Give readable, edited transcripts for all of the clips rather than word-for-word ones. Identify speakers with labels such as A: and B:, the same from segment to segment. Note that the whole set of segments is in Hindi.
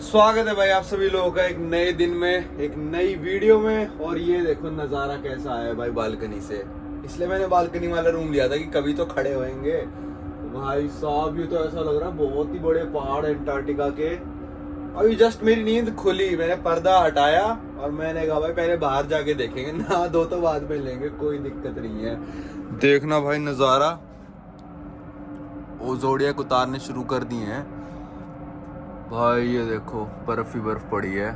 A: स्वागत है भाई आप सभी लोगों का एक नए दिन में, एक नई वीडियो में। और ये देखो नज़ारा कैसा आया भाई बालकनी से। इसलिए मैंने बालकनी वाला रूम लिया था कि कभी तो खड़े होएंगे। तो भाई साहब ये तो ऐसा लग रहा है बहुत ही बड़े पहाड़ अंटार्कटिका के। अभी जस्ट मेरी नींद खुली, मैंने पर्दा हटाया और मैंने कहा भाई पहले बाहर जाके देखेंगे, ना दो तो बाद में लेंगे, कोई दिक्कत नहीं है। देखना भाई नज़ारा, वो ज़ोडिएक उतारने शुरू कर दिए हैं भाई। ये देखो बर्फ ही बर्फ पड़ी है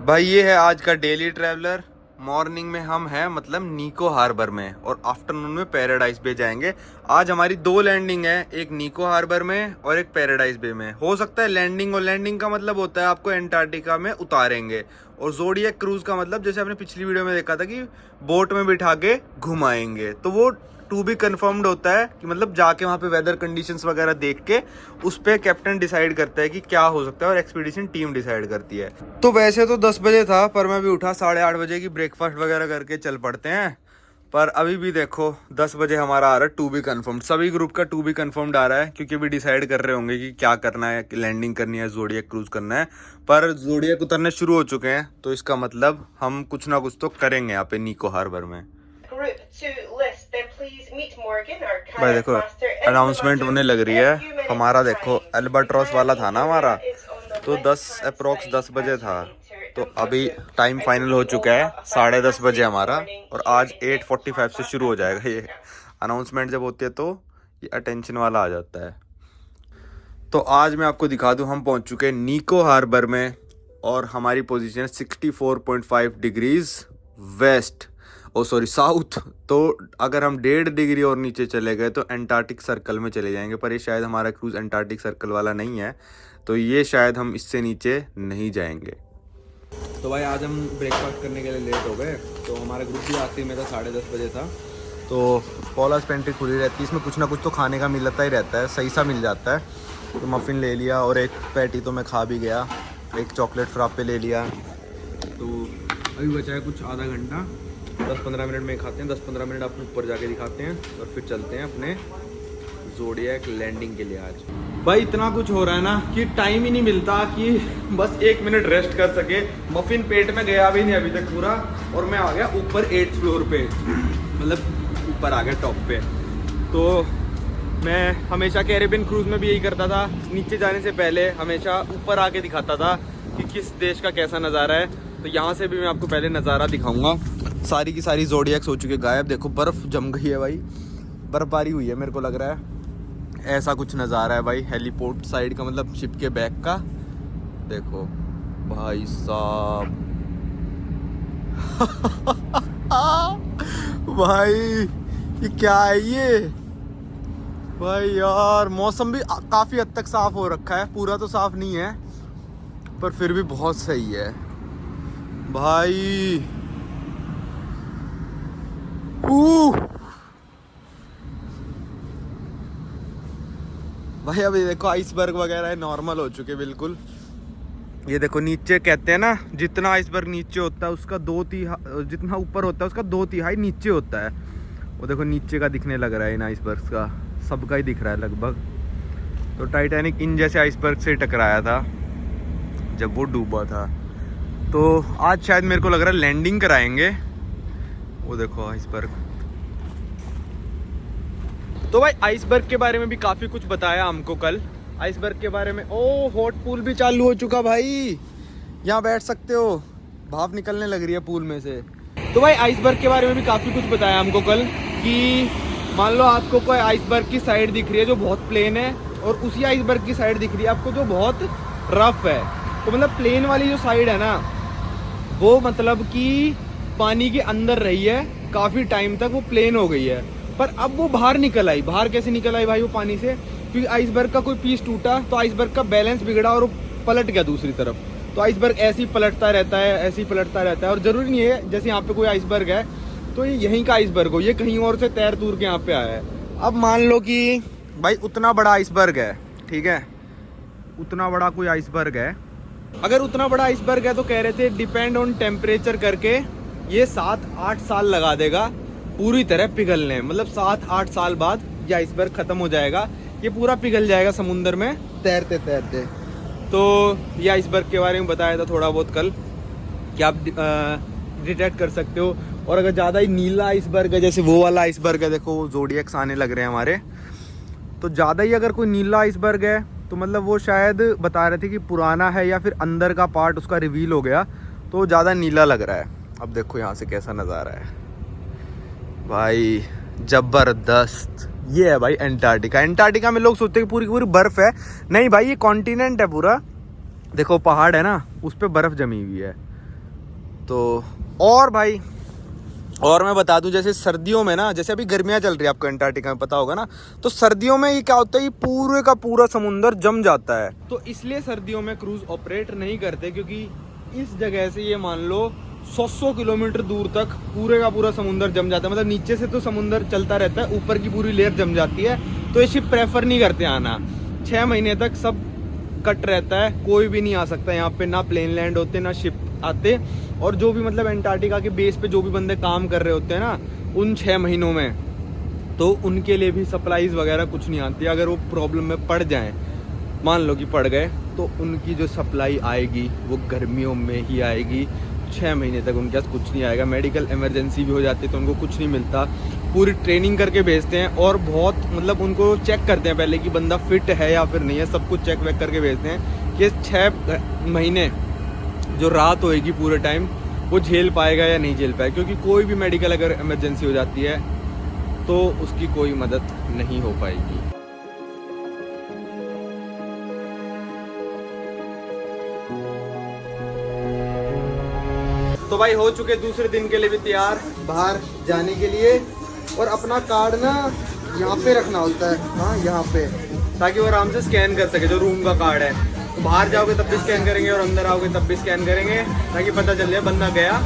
A: भाई। ये है आज का डेली ट्रैवलर। मॉर्निंग में हम हैं मतलब निको हार्बर में और आफ्टरनून में पैराडाइज बे जाएंगे। आज हमारी 2 लैंडिंग है, एक निको हार्बर में और एक पैराडाइज बे में। हो सकता है लैंडिंग, और लैंडिंग का मतलब होता है आपको अंटार्कटिका में उतारेंगे, और ज़ोडिएक क्रूज का मतलब जैसे आपने पिछली वीडियो में देखा था कि बोट में बिठा के घुमाएंगे। तो वो टू बी कन्फर्म्ड होता है कि मतलब जाके वहाँ पे वेदर कंडीशंस वगैरह देख के उस पे कैप्टन डिसाइड करता है कि क्या हो सकता है और एक्सपीडिशन टीम डिसाइड करती है। तो वैसे तो 10 बजे था, पर मैं भी उठा 8:30 बजे की, ब्रेकफास्ट वगैरह करके चल पड़ते हैं। पर अभी भी देखो 10 बजे हमारा आ रहा है टू बी कन्फर्म्ड। सभी ग्रुप का टू बी कन्फर्म्ड आ रहा है क्योंकि अभी डिसाइड कर रहे होंगे कि क्या करना है, लैंडिंग करनी है, ज़ोडिएक क्रूज करना है। पर ज़ोडिएक उतरने शुरू हो चुके हैं, तो इसका मतलब हम कुछ ना कुछ तो करेंगे यहाँ पे निको हार्बर में। भाई देखो अनाउंसमेंट होने लग रही है। हमारा देखो अल्बाट्रॉस वाला था ना हमारा, तो 10 बजे था। तो अभी टाइम फाइनल हो चुका है 10:30 बजे हमारा, और आज 8:45 से शुरू हो जाएगा। ये अनाउंसमेंट जब होती है तो ये अटेंशन वाला आ जाता है। तो आज मैं आपको दिखा दूं, हम पहुंच चुके हैं निको हार्बर में और हमारी पोजीशन है 64.5 डिग्रीज वेस्ट, साउथ। तो अगर हम 1.5 डिग्री और नीचे चले गए तो अंटार्कटिक सर्कल में चले जाएंगे। पर ये शायद हमारा क्रूज अंटार्कटिक सर्कल वाला नहीं है, तो ये शायद हम इससे नीचे नहीं जाएंगे। तो भाई आज हम ब्रेकफास्ट करने के लिए लेट हो गए, तो हमारा ग्रुप भी आखिर में था 10:30 बजे था। तो पॉलास पेंट्री खुली रहती है, इसमें कुछ ना कुछ तो खाने का मिलता ही रहता है, सही सा मिल जाता है। तो मफ़िन ले लिया और एक पैटी तो मैं खा भी गया, एक चॉकलेट फ्राप्पे ले लिया। तो अभी बचा है कुछ आधा घंटा, 10-15 मिनट में खाते हैं। 10-15 मिनट आपको ऊपर जाके दिखाते हैं और फिर चलते हैं अपने ज़ोडिएक लैंडिंग के लिए। आज भाई इतना कुछ हो रहा है ना कि टाइम ही नहीं मिलता कि बस 1 मिनट रेस्ट कर सके। मफ़िन पेट में गया भी नहीं अभी तक पूरा, और मैं आ गया ऊपर 8th फ्लोर पे, मतलब ऊपर आ गया टॉप पे। तो मैं हमेशा कैरेबियन क्रूज़ में भी यही करता था, नीचे जाने से पहले हमेशा ऊपर आके दिखाता था कि किस देश का कैसा नज़ारा है। तो यहाँ से भी मैं आपको पहले नज़ारा दिखाऊंगा। सारी की सारी ज़ोडिएक्स हो चुके गायब। देखो बर्फ़ जम गई है भाई, बर्फबारी हुई है मेरे को लग रहा है। ऐसा कुछ नज़ारा है भाई हेलीपोर्ट साइड का, मतलब शिप के बैक का। देखो भाई साहब भाई ये क्या है ये भाई यार। मौसम भी काफ़ी हद तक साफ़ हो रखा है, पूरा तो साफ़ नहीं है पर फिर भी बहुत सही है भाई। भाई अभी देखो आइसबर्ग वगैरह नॉर्मल हो चुके बिल्कुल। ये देखो नीचे कहते हैं ना, जितना आइसबर्ग नीचे होता है उसका 2/3, जितना ऊपर होता है उसका 2/3 नीचे होता है। वो देखो नीचे का दिखने लग रहा है इन आइसबर्ग का, सबका ही दिख रहा है लगभग। तो टाइटैनिक इन जैसे आइसबर्ग से टकराया था जब वो डूबा था। तो आज शायद मेरे को लग रहा है लैंडिंग कराएंगे। वो देखो आइसबर्ग। तो भाई आइसबर्ग के बारे में भी काफ़ी कुछ बताया हमको कल। आइसबर्ग के बारे में हॉट पूल भी चालू हो चुका भाई, यहाँ बैठ सकते हो, भाप निकलने लग रही है पूल में से। तो भाई आइसबर्ग के बारे में भी काफ़ी कुछ बताया हमको कल कि मान लो आपको कोई आइसबर्ग की साइड दिख रही है जो बहुत प्लेन है, और उसी आइसबर्ग की साइड दिख रही है आपको जो बहुत रफ है। तो मतलब प्लेन वाली जो साइड है ना, वो मतलब कि पानी के अंदर रही है काफ़ी टाइम तक, वो प्लेन हो गई है। पर अब वो बाहर निकल आई। बाहर कैसे निकल आई भाई वो पानी से? क्योंकि आइसबर्ग का कोई पीस टूटा तो आइसबर्ग का बैलेंस बिगड़ा और वो पलट गया दूसरी तरफ। तो आइसबर्ग ऐसे ही पलटता रहता है, ऐसे ही पलटता रहता है। और ज़रूरी नहीं है जैसे यहाँ पे कोई आइसबर्ग है तो ये यहीं का आइसबर्ग हो, ये कहीं और से तैर तूर के यहाँ पे आया है। अब मान लो कि भाई उतना बड़ा आइसबर्ग है, ठीक है, उतना बड़ा कोई आइसबर्ग है। अगर उतना बड़ा आइसबर्ग है तो कह रहे थे डिपेंड ऑन टेम्परेचर करके ये 7-8 साल लगा देगा पूरी तरह पिघलने। मतलब 7-8 साल बाद ये आइसबर्ग ख़त्म हो जाएगा, ये पूरा पिघल जाएगा समुंदर में तैरते तैरते। तो ये आइसबर्ग के बारे में बताया था थोड़ा बहुत कल कि आप डिटेक्ट कर सकते हो। और अगर ज़्यादा ही नीला आइसबर्ग है, जैसे वो वाला आइसबर्ग है, देखो वो ज़ोडिएक्स आने लग रहे हैं हमारे, तो ज़्यादा ही अगर कोई नीला आइसबर्ग है तो मतलब वो शायद बता रहे थे कि पुराना है या फिर अंदर का पार्ट उसका रिवील हो गया, तो ज़्यादा नीला लग रहा है। अब देखो यहाँ से कैसा नज़ारा है भाई, ज़बरदस्त। ये है भाई एंटार्क्टिका। एंटार्क्टिका में लोग सोचते हैं कि पूरी पूरी बर्फ़ है, नहीं भाई ये कॉन्टिनेंट है पूरा। देखो पहाड़ है ना, उस पर बर्फ़ जमी हुई है। तो और भाई, और मैं बता दूं, जैसे सर्दियों में ना, जैसे अभी गर्मियाँ चल रही है, आपको एंटार्क्टिका में पता होगा ना, तो सर्दियों में ये क्या होता है, ये पूरे का पूरा समुंदर जम जाता है। तो इसलिए सर्दियों में क्रूज ऑपरेट नहीं करते, क्योंकि इस जगह से ये मान लो 100 किलोमीटर दूर तक पूरे का पूरा समुंदर जम जाता है। मतलब नीचे से तो समुंदर चलता रहता है, ऊपर की पूरी लेयर जम जाती है। तो ये शिप प्रेफर नहीं करते आना। 6 महीने तक सब कट रहता है, कोई भी नहीं आ सकता यहाँ पे, ना प्लेन लैंड होते ना शिप आते। और जो भी मतलब एंटार्क्टिका के बेस पे जो भी बंदे काम कर रहे होते हैं ना, उन 6 महीनों में, तो उनके लिए भी सप्लाईज वगैरह कुछ नहीं आती। अगर वो प्रॉब्लम में पड़ जाएं, मान लो कि पड़ गए, तो उनकी जो सप्लाई आएगी वो गर्मियों में ही आएगी। 6 महीने तक उनके पास कुछ नहीं आएगा। मेडिकल इमरजेंसी भी हो जाती है तो उनको कुछ नहीं मिलता। पूरी ट्रेनिंग करके भेजते हैं, और बहुत मतलब उनको चेक करते हैं पहले कि बंदा फिट है या फिर नहीं है, सब कुछ चेक वेक करके भेजते हैं कि 6 महीने जो रात होएगी पूरे टाइम, वो झेल पाएगा या नहीं झेल पाएगा। क्योंकि कोई भी मेडिकल अगर इमरजेंसी हो जाती है तो उसकी कोई मदद नहीं हो पाएगी। तो भाई हो चुके दूसरे दिन के लिए भी तैयार बाहर जाने के लिए। और अपना कार्ड ना यहाँ पे रखना होता है, हाँ यहाँ पे, ताकि वो आराम से स्कैन कर सके, जो रूम का कार्ड है। तो बाहर जाओगे तब भी स्कैन करेंगे और अंदर आओगे तब भी स्कैन करेंगे, ताकि पता चल जाए बंदा गया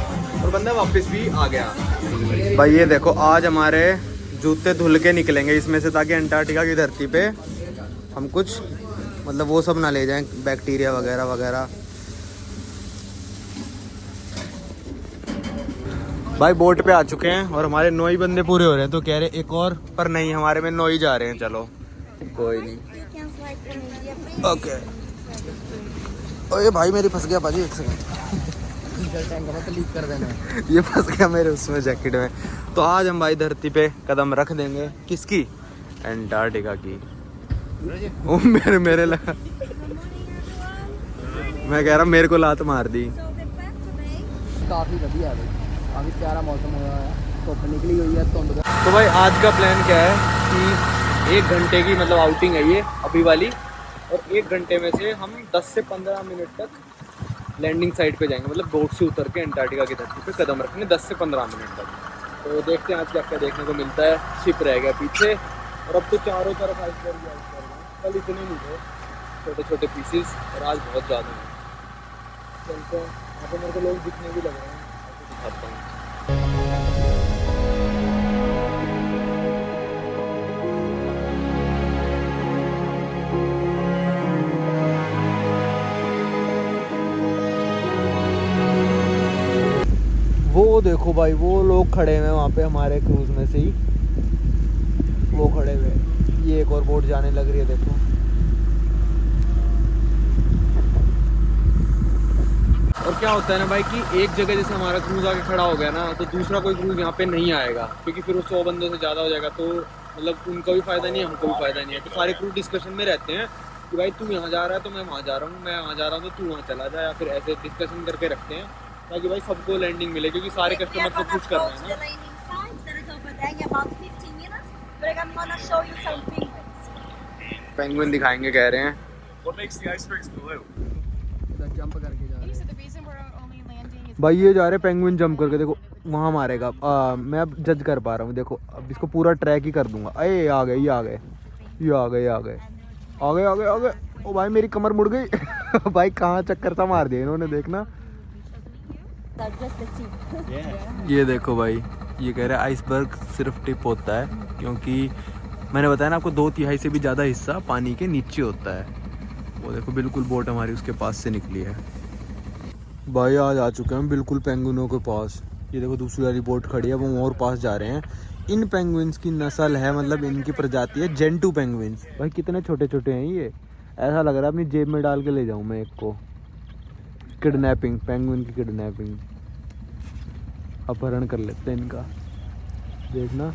A: और बंदा वापस भी आ गया। भाई ये देखो, आज हमारे जूते धुल के निकलेंगे इसमें से, ताकि अंटार्कटिका की धरती पे हम कुछ मतलब वो सब ना ले जाएं, बैक्टीरिया वगैरह वगैरह। भाई बोट पे आ चुके हैं और हमारे 9 ही बंदे पूरे हो रहे हैं, तो कह रहे एक और, पर नहीं, हमारे में 9 ही जा रहे हैं। चलो कोई नहीं, ओके। ओए भाई मेरी फंस गया भाजी, 1 सेकंड लीक कर देना। ये फंस गया मेरे उसमें जैकेट में। तो आज हम भाई धरती पे कदम रख देंगे। किसकी? एंटार्क्टिका की। ओ मेरे लगा, मैं कह रहा मेरे को लात मार दी।
B: काफ़ी बढ़िया है, काफ़ी प्यारा मौसम हो रहा है, धूप निकली हुई है, धुंध।
A: तो भाई आज का प्लान क्या है कि 1 घंटे की मतलब आउटिंग है ये अभी वाली, और 1 घंटे में से हम 10 से 15 मिनट तक लैंडिंग साइट पे जाएंगे। मतलब बोट से उतर के एंटार्क्टिका की धरती पे कदम रखेंगे 10 से 15 मिनट तक। तो देखते हैं आज क्या क्या देखने को मिलता है। शिप रह गया पीछे, और अब तो चारों तरफ आइसबर्ग ही आइसबर्ग है। कल इतने नहीं थे, छोटे छोटे पीसेस, और आज बहुत ज़्यादा हैं। चलते हैं, यहाँ पे मेरे को लोग दिखने भी लग रहे हैं, आपको दिखाता हूँ। वो देखो भाई, वो लोग खड़े हुए हैं वहाँ पे हमारे क्रूज में से ही, वो खड़े हुए। ये एक और बोट जाने लग रही है, देखो। और क्या होता है ना भाई कि एक जगह जैसे हमारा क्रूज आके खड़ा हो गया ना, तो दूसरा कोई क्रूज यहाँ पे नहीं आएगा, क्योंकि फिर वो 100 बंदों से ज़्यादा हो जाएगा। तो मतलब उनका भी फ़ायदा नहीं है, हमको भी फ़ायदा नहीं है। तो सारे क्रूज डिस्कशन में रहते हैं कि भाई तू यहाँ जा रहा है तो मैं वहाँ जा रहा हूँ, मैं वहाँ जा रहा हूँ तो तू वहाँ चला जा, या फिर ऐसे डिस्कशन करके रखते हैं, ताकि भाई सबको लैंडिंग मिले, क्योंकि सारे कस्टमर को खुश करना है ना। पेंगुइन दिखाएंगे कह रहे हैं।
B: जंप करके जा रहे हैं
A: भाई, ये जा रहे पेंगुइन जंप करके, देखो वहाँ मारेगा। मैं अब जज कर पा रहा हूँ, देखो अब इसको पूरा ट्रैक ही कर दूंगा। अरे आ गए, ये आ गए, ये आ गए, ये आ गए, आ गए, आ गए, आ गए। ओ भाई मेरी कमर मुड़ गई। भाई कहाँ चक्कर सा मार दिया इन्होंने, देखना। ये देखो भाई, ये कह रहे हैं आइसबर्ग सिर्फ टिप होता है, क्योंकि मैंने बताया ना आपको 2/3 से भी ज़्यादा हिस्सा पानी के नीचे होता है। वो देखो बिल्कुल बोट हमारी उसके पास से निकली है। भाई आज आ चुके हैं बिल्कुल पेंगुइनों के पास। ये देखो दूसरी वाली बोट खड़ी है, वो और पास जा रहे हैं। इन पेंगुइन्स की नस्ल है, मतलब इनकी प्रजाति है जेंटू पेंगुइन्स। भाई कितने छोटे छोटे हैं ये, ऐसा लग रहा है अपनी जेब में डाल के ले जाऊँ मैं एक को। किडनैपिंग, पेंगुइन की किडनैपिंग, अपहरण कर लेते हैं इनका। देखना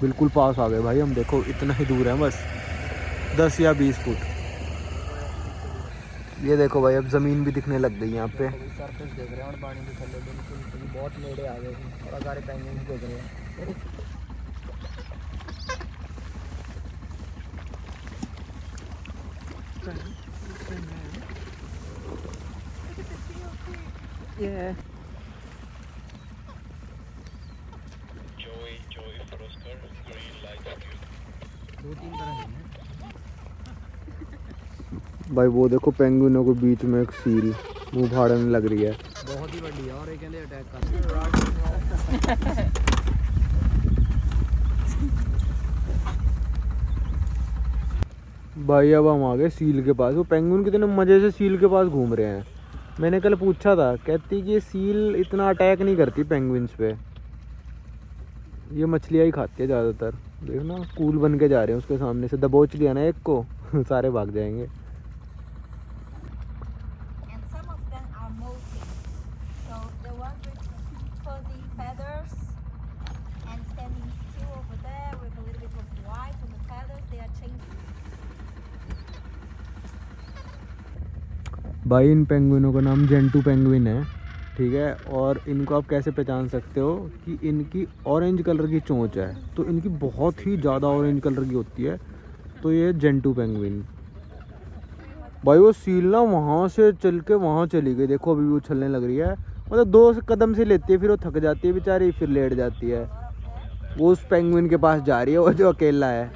A: बिल्कुल पास आ गए भाई हम, देखो इतना ही दूर है बस 10 या 20 फुट। ये देखो भाई अब ज़मीन भी दिखने लग गई यहाँ पे।
B: सरफेस देख रहे हैं और पानी के थल्ले बिल्कुल बहुत नेड़े आ गए थे और सारे पेंगुइन देख रहे हैं। Yeah. दो तीन तरह हैं
A: भाई वो देखो पेंगुइनों के बीच में एक सील मुँह फाड़ने लग रही है।
B: बहुत ही बड़ी है और एक कहते अटैक कर
A: भाई अब हम आ गए सील के पास। वो पेंगुइन कितने मज़े से सील के पास घूम रहे हैं। मैंने कल पूछा था, कहती कि ये सील इतना अटैक नहीं करती पेंगुइन्स पे, ये मछलियाँ ही खाती है ज़्यादातर। देखना कूल बन के जा रहे हैं उसके सामने से, दबोच लिया ना एक को सारे भाग जाएंगे। भाई इन पेंगुइनों का नाम जेंटू पेंगुइन है, ठीक है। और इनको आप कैसे पहचान सकते हो कि इनकी ऑरेंज कलर की चोंच है, तो इनकी बहुत ही ज़्यादा ऑरेंज कलर की होती है, तो ये जेंटू पेंगुइन। भाई वो सील ना वहाँ से चल के वहाँ चली गई, देखो अभी वो उछलने लग रही है। मतलब 2 कदम से लेती है, फिर वो थक जाती है बेचारी, फिर लेट जाती है। वो उस पेंगुइन के पास जा रही है, वो जो अकेला है।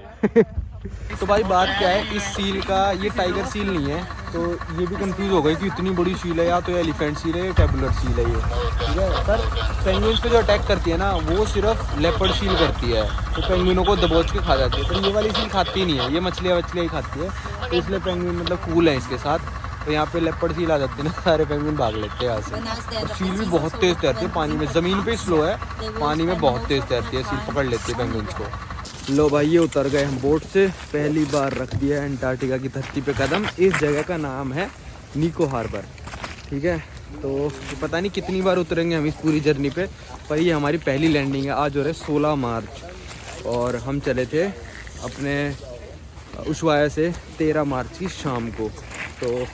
A: तो भाई बात क्या है इस सील का, ये टाइगर सील नहीं है, तो ये भी कंफ्यूज हो गई कि इतनी बड़ी सील है, या तो ये एलिफेंट सील है या टेबुलर सील है ये, ठीक है। पर पेंगुइन्स पे जो अटैक करती है ना, वो सिर्फ लेपर्ड सील करती है, तो पेंगुइनों को दबोच के खा जाती है। पर ये वाली सील खाती नहीं है, ये मछलियाँ ही खाती है, तो इसलिए पेंगुइन मतलब कूल है इसके साथ। तो यहाँ पे लेपर्ड सील आ जाती है ना, सारे पेंगुइन भाग लेते हैं यहाँ से। और सील भी बहुत तेज़ तैरती है पानी में, ज़मीन पे स्लो है, पानी में बहुत तेज़ तैरती है, सील पकड़ लेती है पेंगुइन्स को। लो भाई ये उतर गए हम बोट से, पहली बार रख दिया है अंटार्कटिका की धरती पे कदम। इस जगह का नाम है निको हार्बर, ठीक है। तो पता नहीं कितनी बार उतरेंगे हम इस पूरी जर्नी पे, पर ये हमारी पहली लैंडिंग है। आज हो रहा है 16 मार्च और हम चले थे अपने उशवाया से 13 मार्च की शाम को। तो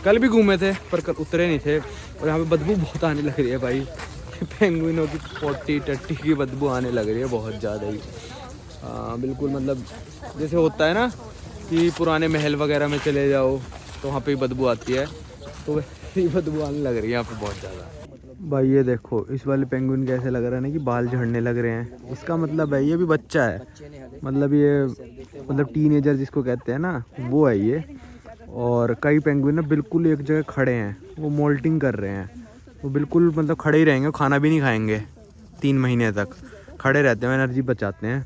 A: कल भी घूमे थे पर कल उतरे नहीं थे। और यहाँ पे बदबू बहुत आने लग रही है भाई, पेंगुइनों की पोटी टट्टी की बदबू आने लग रही है बहुत ज़्यादा ही। बिल्कुल मतलब जैसे होता है ना कि पुराने महल वगैरह में चले जाओ तो वहाँ पे बदबू आती है, तो वैसी बदबू आने लग रही है यहाँ पे बहुत ज़्यादा। भाई ये देखो इस वाले पेंगुइन के ऐसे लग रहा है ना कि बाल झड़ने लग रहे हैं। इसका मतलब है ये भी बच्चा है, मतलब ये मतलब टीनेजर जिसको कहते हैं ना, वो है ये। और कई पेंगुइन ना बिल्कुल एक जगह खड़े हैं, वो मोल्टिंग कर रहे हैं, वो बिल्कुल मतलब खड़े ही रहेंगे, खाना भी नहीं खाएंगे 3 महीने तक खड़े रहते हैं, एनर्जी बचाते हैं।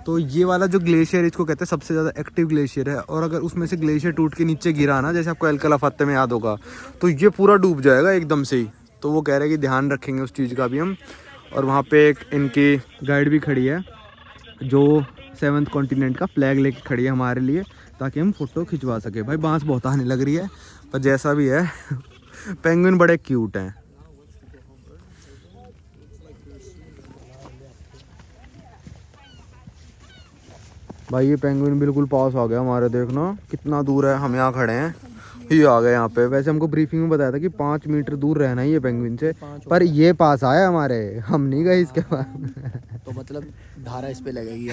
A: तो ये वाला जो ग्लेशियर इसको कहते हैं सबसे ज़्यादा एक्टिव ग्लेशियर है, और अगर उसमें से ग्लेशियर टूट के नीचे गिरा ना, जैसे आपको एल्कला फत्ते में याद होगा, तो ये पूरा डूब जाएगा एकदम से ही। तो वो कह रहे हैं कि ध्यान रखेंगे उस चीज़ का भी हम। और वहाँ पे एक इनकी गाइड भी खड़ी है जो 7th कॉन्टिनेंट का फ्लैग लेके खड़ी है हमारे लिए, ताकि हम फ़ोटो खिंचवा सके। भाई बांस बहुत आने लग रही है, पर जैसा भी है पेंगुइन बड़े क्यूट हैं। भाई ये पेंगुइन बिल्कुल पास आ गया हमारे, देखना कितना दूर है, हम यहाँ खड़े हैं, ये आ गए यहाँ पे। वैसे हमको ब्रीफिंग में बताया था कि 5 मीटर दूर रहना ही है पेंगुइन से, पर ये पास आया हमारे, हम नहीं गए इसके पास।
B: तो मतलब धारा इस पे लगेगी।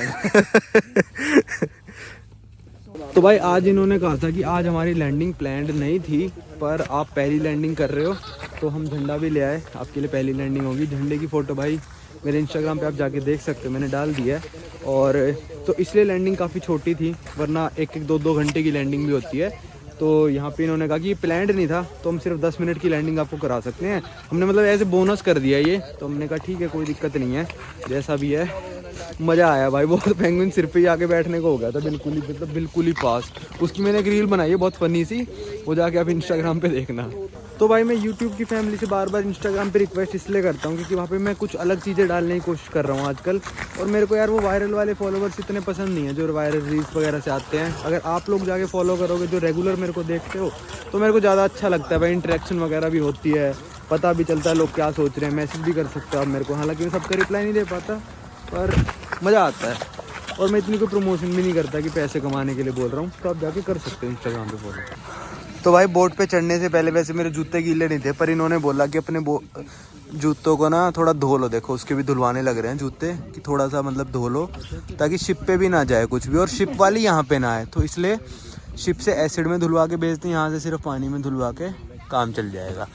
A: तो भाई आज इन्होंने कहा था कि आज हमारी लैंडिंग प्लान्ड नहीं थी, पर आप पहली लैंडिंग कर रहे हो तो हम झंडा भी ले आए, आपके लिए पहली लैंडिंग होगी। झंडे की फ़ोटो भाई मेरे इंस्टाग्राम पे आप जाके देख सकते हो, मैंने डाल दिया है। और तो इसलिए लैंडिंग काफ़ी छोटी थी, वरना 1-2 घंटे की लैंडिंग भी होती है। तो यहाँ पे इन्होंने कहा कि ये प्लान्ड नहीं था, तो हम सिर्फ 10 मिनट की लैंडिंग आपको करा सकते हैं। हमने मतलब ऐसे बोनस कर दिया ये, तो हमने कहा ठीक है कोई दिक्कत नहीं है, जैसा भी है
C: मज़ा आया भाई बहुत। पेंगुइन सिर पे ही आके बैठने को हो गया था बिल्कुल ही, मतलब बिल्कुल ही पास। उसकी मैंने एक रील बनाई है बहुत फ़नी सी, वो जाके आप इंस्टाग्राम पे देखना। तो भाई मैं यूट्यूब की फैमिली से बार बार इंस्टाग्राम पे रिक्वेस्ट इसलिए करता हूँ क्योंकि वहाँ पे मैं कुछ अलग चीज़ें डालने की कोशिश कर रहा हूँ आजकल। और मेरे को यार वो वायरल वाले फॉलोवर्स इतने पसंद नहीं है जो वायरल रील्स वगैरह से आते हैं। अगर आप लोग जाके फॉलो करोगे जो रेगुलर मेरे को देखते हो तो मेरे को ज़्यादा अच्छा लगता है भाई। इंटरेक्शन वगैरह भी होती है, पता भी चलता है लोग क्या सोच रहे हैं, मैसेज भी कर सकते हो आप मेरे को। हालांकि मैं सबका रिप्लाई नहीं दे पाता पर मज़ा आता है। और मैं इतनी कोई प्रमोशन भी नहीं करता कि पैसे कमाने के लिए बोल रहा हूँ, तो आप जाके कर सकते हो इंस्टाग्राम पे फॉलो। तो भाई बोट पे चढ़ने से पहले वैसे मेरे जूते गीले नहीं थे, पर इन्होंने बोला कि अपने जूतों को ना थोड़ा धो लो। देखो उसके भी धुलवाने लग रहे हैं जूते कि थोड़ा सा मतलब धो लो ताकि शिप पे भी ना जाए कुछ भी, और शिप वाली यहाँ पे ना आए। तो इसलिए शिप से एसिड में धुलवा के भेजते हैं, यहाँ से सिर्फ पानी में धुलवा के काम चल जाएगा।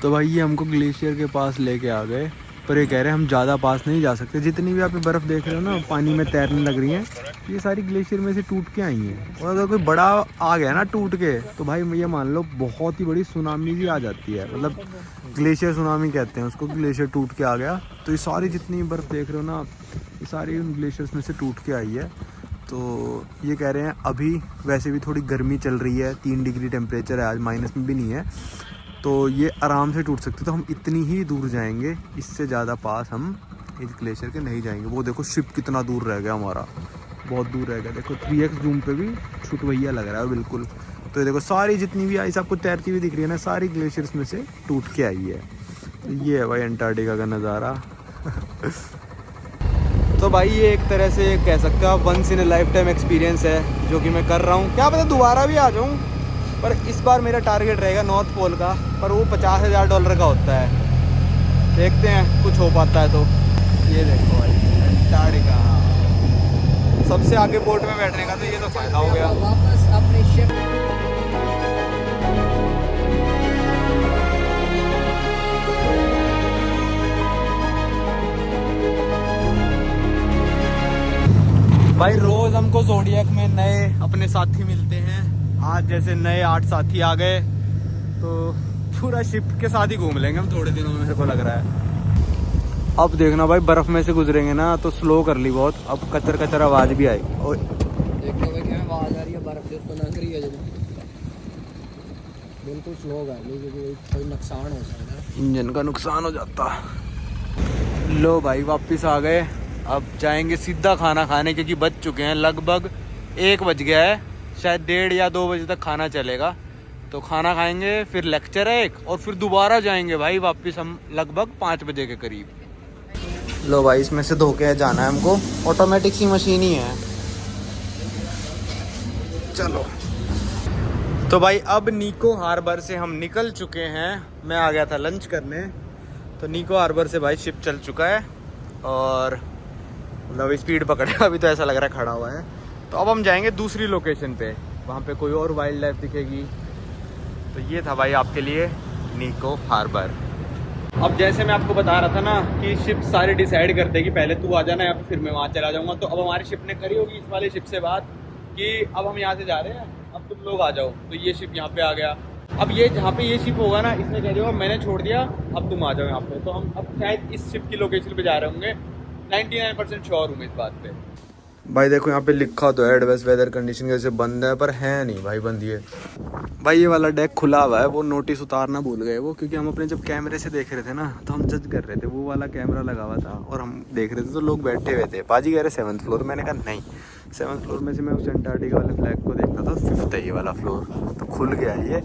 C: तो भाई ये हमको ग्लेशियर के पास लेके आ गए, पर ये कह रहे हैं हम ज़्यादा पास नहीं जा सकते। जितनी भी आप बर्फ़ देख रहे हो ना पानी में तैरने लग रही हैं, ये सारी ग्लेशियर में से टूट के आई हैं। और अगर कोई बड़ा आ गया ना टूट के तो भाई ये मान लो बहुत ही बड़ी सुनामी भी आ जाती है। मतलब ग्लेशियर सुनामी कहते हैं उसको, ग्लेशियर टूट के आ गया। तो ये सारी जितनी बर्फ़ देख रहे हो ना ये सारी उन ग्लेशियर्स में से टूट के आई है। तो ये कह रहे हैं अभी वैसे भी थोड़ी गर्मी चल रही है, 3 डिग्री टेम्परेचर है आज, माइनस में भी नहीं है, तो ये आराम से टूट सकते। तो हम इतनी ही दूर जाएंगे, इससे ज़्यादा पास हम इस ग्लेशियर के नहीं जाएंगे। वो देखो शिप कितना दूर रह गया हमारा, बहुत दूर रह गया। देखो 3x जूम पे भी छुटवैया लग रहा है बिल्कुल। तो ये देखो सारी जितनी भी आई सबको तैरती हुई दिख रही है ना, सारी ग्लेशियर्स में से टूट के आई है। तो ये है भाई अंटार्कटिका का नज़ारा। तो भाई ये एक तरह से कह सकते हो आप once in a life time experience है जो कि मैं कर रहा हूँ। क्या पता दोबारा भी आ जाऊँ, पर इस बार मेरा टारगेट रहेगा नॉर्थ पोल का, पर वो $50,000 का होता है। देखते हैं कुछ हो पाता है तो। ये देखो भाई अंटार्कटिका, सबसे आगे बोट में बैठने का, तो ये तो फायदा हो गया।
B: वापस अपने शिप।
C: भाई रोज़ हमको ज़ोडिएक में नए अपने साथी मिलते हैं। आज जैसे नए 8 साथी आ गए तो पूरा शिप के साथ ही घूम लेंगे हम थोड़े दिनों में, मेरे को लग रहा है। अब देखना भाई बर्फ़ में से गुजरेंगे ना तो स्लो कर ली बहुत, अब कचर कचर आवाज़ भी आएगी। और
B: देखो भाई क्या आवाज़ आ रही है, बर्फ़ से तो लग रही है जब बिल्कुल स्लो कर ली क्योंकि कोई नुकसान हो सकता है,
C: इंजन का नुकसान हो जाता। लो भाई वापस आ गए, अब जाएंगे सीधा खाना खाने क्योंकि बज चुके हैं लगभग 1 बज गया है। शायद 1:30 या 2 बजे तक खाना चलेगा। तो खाना खाएंगे, फिर लेक्चर है एक, और फिर दोबारा जाएंगे भाई वापस हम लगभग 5 बजे के करीब। लो भाई इसमें से धो के जाना है हमको, ऑटोमेटिक सी मशीन ही है। चलो तो भाई अब निको हार्बर से हम निकल चुके हैं। मैं आ गया था लंच करने, तो निको हार्बर से भाई शिप चल चुका है और मतलब स्पीड पकड़े, अभी तो ऐसा लग रहा है खड़ा हुआ है। तो अब हम जाएंगे दूसरी लोकेशन पे, वहाँ पे कोई और वाइल्ड लाइफ दिखेगी। तो ये था भाई आपके लिए निको हार्बर। अब जैसे मैं आपको बता रहा था ना कि शिप सारे डिसाइड करते हैं कि पहले तू आ जाना या फिर मैं वहाँ चला जाऊँगा। तो अब हमारी शिप ने करी होगी इस वाले शिप से बात कि अब हम यहाँ से जा रहे हैं, अब तुम लोग आ जाओ। तो ये शिप यहाँ पे आ गया। अब ये जहाँ पे ये शिप होगा ना, इसने कह दिया मैंने छोड़ दिया, अब तुम आ जाओ यहाँ पे। तो हम अब शायद इस शिप की लोकेशन पे जा रहे होंगे, 99% श्योर हूँ मैं इस बात पे। भाई देखो यहाँ पे लिखा तो है एडवर्स वेदर कंडीशन के, बंद है, पर है नहीं भाई बंद। ये भाई ये वाला डेक खुला हुआ है, वो नोटिस उतारना भूल गए वो, क्योंकि हम अपने जब कैमरे से देख रहे थे ना तो हम जज कर रहे थे, वो वाला कैमरा लगा हुआ था और हम देख रहे थे तो लोग बैठे हुए थे। पाजी कह रहे 7th फ्लोर, मैंने कहा नहीं 7th फ्लोर में से मैं उस अंटार्कटिका वाले फ्लैग को देखता था, 5th है ये वाला फ्लोर। तो खुल गया ये,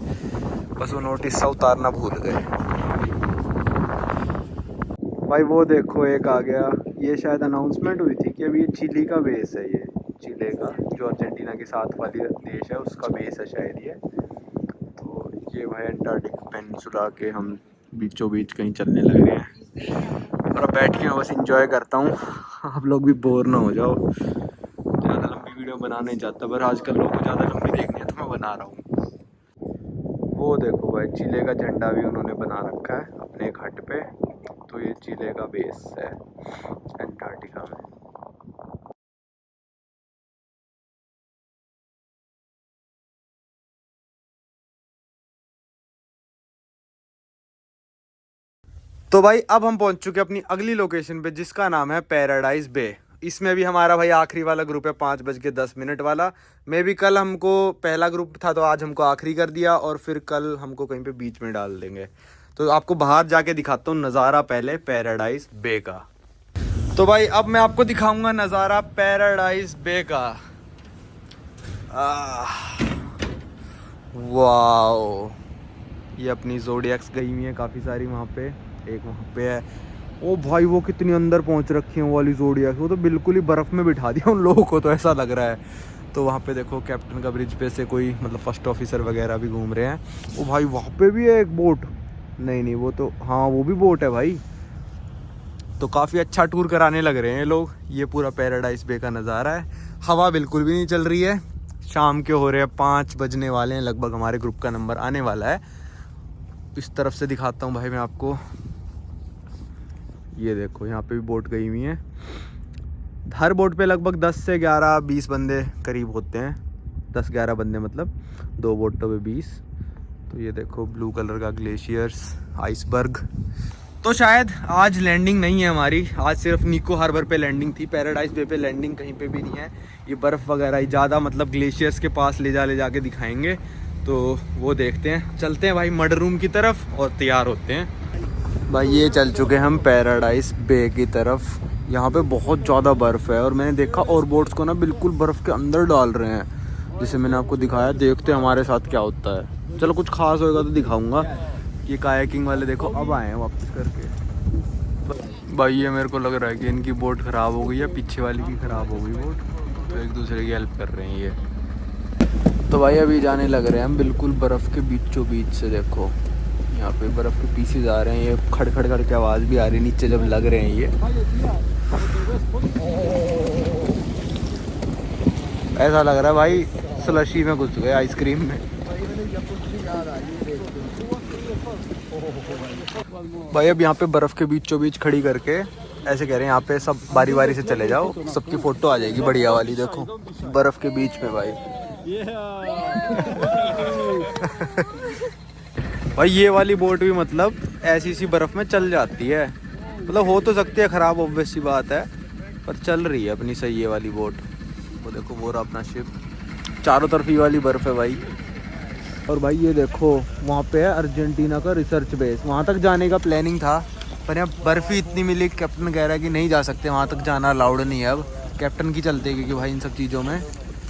C: बस वो नोटिस सा उतारना भूल गए। भाई वो देखो एक आ गया, ये शायद अनाउंसमेंट हुई थी कि अभी ये चिली का बेस है, ये चिले का जो अर्जेंटीना के साथ वाली देश है उसका बेस है शायद ये। तो ये भाई अंटार्कटिक पेनिनसुला के हम बीचों बीच कहीं चलने लग रहे हैं और अब बैठ के मैं बस इंजॉय करता हूँ। आप लोग भी बोर ना हो जाओ, ज़्यादा लंबी वीडियो बनाना नहीं चाहता, पर आजकल लोगों को ज़्यादा लंबी देखनी है तो मैं बना रहा हूँ। वो देखो भाई चिले का झंडा भी उन्होंने बना रखा है अपने घाट पे, तो ये चिले का बेस है अंटार्कटिका में। तो भाई अब हम पहुंच चुके हैं अपनी अगली लोकेशन पे, जिसका नाम है पैराडाइज बे। इसमें भी हमारा भाई आखिरी वाला ग्रुप है 5:10 वाला। मे भी कल हमको पहला ग्रुप था तो आज हमको आखिरी कर दिया, और फिर कल हमको कहीं पे बीच में डाल देंगे। तो आपको बाहर जाके दिखाता हूँ नज़ारा पहले पैराडाइज बे का। तो भाई अब मैं आपको दिखाऊंगा नज़ारा पैराडाइज बे का। वाओ, ये अपनी ज़ोडिएक्स गई हुई है काफ़ी सारी वहाँ पे, एक वहाँ पे है। ओ भाई वो कितनी अंदर पहुँच रखी है वो वाली ज़ोडिएक्स, वो तो बिल्कुल ही बर्फ़ में बिठा दिया उन लोगों को, तो ऐसा लग रहा है। तो वहाँ पे देखो कैप्टन का ब्रिज पे से कोई मतलब फर्स्ट ऑफिसर वगैरह भी घूम रहे हैं। ओ भाई वहाँ पे भी है एक बोट, नहीं वो तो हाँ वो भी बोट है भाई। तो काफ़ी अच्छा टूर कराने लग रहे हैं ये लोग। ये पूरा पैराडाइज बे का नज़ारा है। हवा बिल्कुल भी नहीं चल रही है, शाम के हो रहे हैं 5 बजने वाले हैं लगभग, हमारे ग्रुप का नंबर आने वाला है। इस तरफ से दिखाता हूँ भाई मैं आपको, ये देखो यहाँ पे भी बोट गई हुई है। हर बोट पे लगभग 10 से 11-20 बंदे करीब होते हैं, 10-11 बंदे मतलब 2 बोटों पे 20। तो ये देखो ब्लू कलर का ग्लेशियर्स, आइसबर्ग। तो शायद आज लैंडिंग नहीं है हमारी, आज सिर्फ निको हार्बर पे लैंडिंग थी, पैराडाइज बे पे लैंडिंग कहीं पे भी नहीं है। ये बर्फ़ वगैरह ही ज़्यादा मतलब ग्लेशियर्स के पास ले जाके दिखाएंगे, तो वो देखते हैं। चलते हैं भाई मड रूम की तरफ और तैयार होते हैं। भाई ये चल चुके हैं हम पैराडाइज बे की तरफ। यहाँ पे बहुत ज़्यादा बर्फ़ है, और मैंने देखा और बोट्स को ना बिल्कुल बर्फ़ के अंदर डाल रहे हैं, जैसे मैंने आपको दिखाया। देखते हैं हमारे साथ क्या होता है। चलो कुछ खास होएगा तो दिखाऊंगा। ये कायाकिंग वाले देखो अब आए हैं वापस करके। भाई ये मेरे को लग रहा है कि इनकी बोट ख़राब हो गई है, पीछे वाली की ख़राब हो गई बोट, तो एक दूसरे की हेल्प कर रहे हैं ये। तो भाई अभी जाने लग रहे हैं हम बिल्कुल बर्फ़ के बीचों बीच से। देखो यहाँ पे बर्फ़ के पीसेज आ रहे हैं, ये खड़ खड़ करके आवाज़ भी आ रही है नीचे जब लग रहे हैं ये। ऐसा लग रहा है भाई स्लशी में घुस गए, आइसक्रीम में। भाई अब यहाँ पे बर्फ़ के बीचों बीच खड़ी करके ऐसे कह रहे हैं यहाँ पे सब बारी बारी से चले जाओ, सबकी फ़ोटो आ जाएगी बढ़िया वाली। देखो बर्फ़ के बीच में भाई। भाई ये वाली बोट भी मतलब ऐसी सी बर्फ़ में चल जाती है, मतलब हो तो सकती है ख़राब, ऑब्वियस सी बात है, पर चल रही है अपनी सही ये वाली बोट। वो देखो वो रहा अपना शिप, चारों तरफ ये वाली बर्फ़ है भाई। और भाई ये देखो वहाँ पे है अर्जेंटीना का रिसर्च बेस, वहाँ तक जाने का प्लानिंग था, पर यहाँ बर्फ़ ही इतनी मिली, कैप्टन कह रहा है कि नहीं जा सकते वहाँ तक, जाना अलाउड नहीं है अब। कैप्टन की चलते क्योंकि भाई इन सब चीज़ों में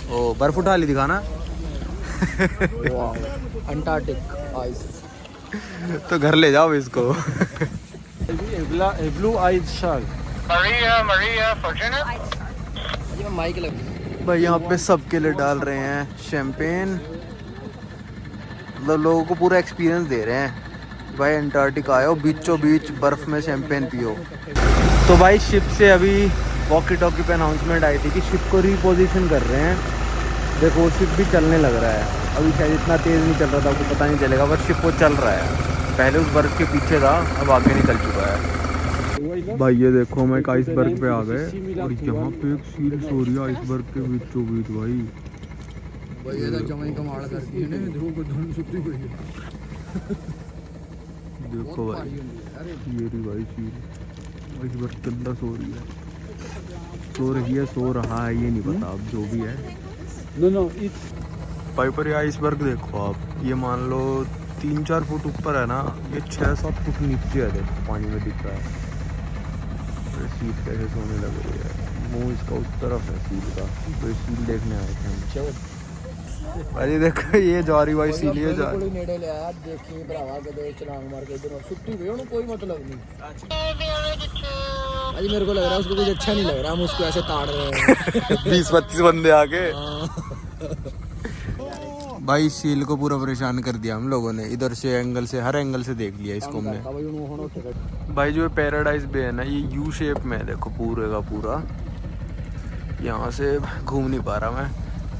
C: ओ बर्फ़ उठा ली दिखाना।
B: Antarctic ice.
C: तो घर ले जाओ इसको।
B: Blue eyes shark. Maria Fortuner. ये माइक लग
C: भाई यहाँ पे सबके लिए डाल रहे हैं शैम्पेन, मतलब लोगों को पूरा एक्सपीरियंस दे रहे हैं। भाई अंटार्कटिका आए हो, बीचों बीच बर्फ़ में शैम्पेन पियो। तो भाई शिप से अभी वॉकी टॉकी पे अनाउंसमेंट आई थी कि शिप को रिपोजिशन कर रहे हैं। देखो शिप भी चलने लग रहा है, अभी शायद इतना तेज़ नहीं चल रहा था, आपको पता नहीं चलेगा, पर शिप वो चल रहा है। पहले उस बर्फ़ के पीछे था, अब आगे निकल चुका है। भाई ये देखो हम एक आइसबर्ग पे आ गए, और यहाँ पे एक सील सो रही है आइसबर्ग के बीचों बीच भाई।
B: ये तो जमाई कमाल करती है ना, देखो को धन सुत्ती हुई है।
C: देखो भाई ये रही भाई सील, आइसबर्ग के अंदर सो रही है, सो रही है, सो रहा है, ये नहीं पता अब जो भी है।
B: नो
C: भाई पर ये आइसबर्ग देखो आप, ये मान लो 3-4 फुट ऊपर है ना, ये 6-7 फुट नीचे है, देखो पानी में दिख रहा है। सील कैसे सोने लग रही है, मुंह इसका उस तरफ है सील का, तो सील देखने आए थे हम। भाई देखो ये जा रही भाई सील, ये जा रही।
B: नेड़े ले आ, देखिए भरावा के छलांग मार के इधर सुट्टी हुई, उन्हें कोई मतलब नहीं। अजी मेरे को लग रहा है उसको कुछ अच्छा नहीं लग रहा, हम उसको ऐसे ताड़ रहे हैं।
C: 20-25 बंदे आके भाई सील को पूरा परेशान कर दिया हम लोगों ने, इधर से एंगल से, हर एंगल से देख लिया इसको हमने। भाई जो पैराडाइज बे है ना, ये यू शेप में है, देखो पूरे का पूरा। यहाँ से घूम नहीं पा रहा मैं,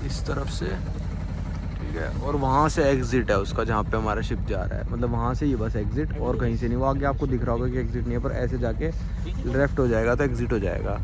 C: इस तरफ से ठीक है, और वहाँ से एग्जिट है उसका, जहाँ पे हमारा शिप जा रहा है, मतलब वहाँ से ये बस एग्जिट, और कहीं से नहीं। वो आगे आपको दिख रहा होगा कि एग्जिट नहीं है, पर ऐसे जाके लेफ्ट हो जाएगा तो एग्जिट हो जाएगा।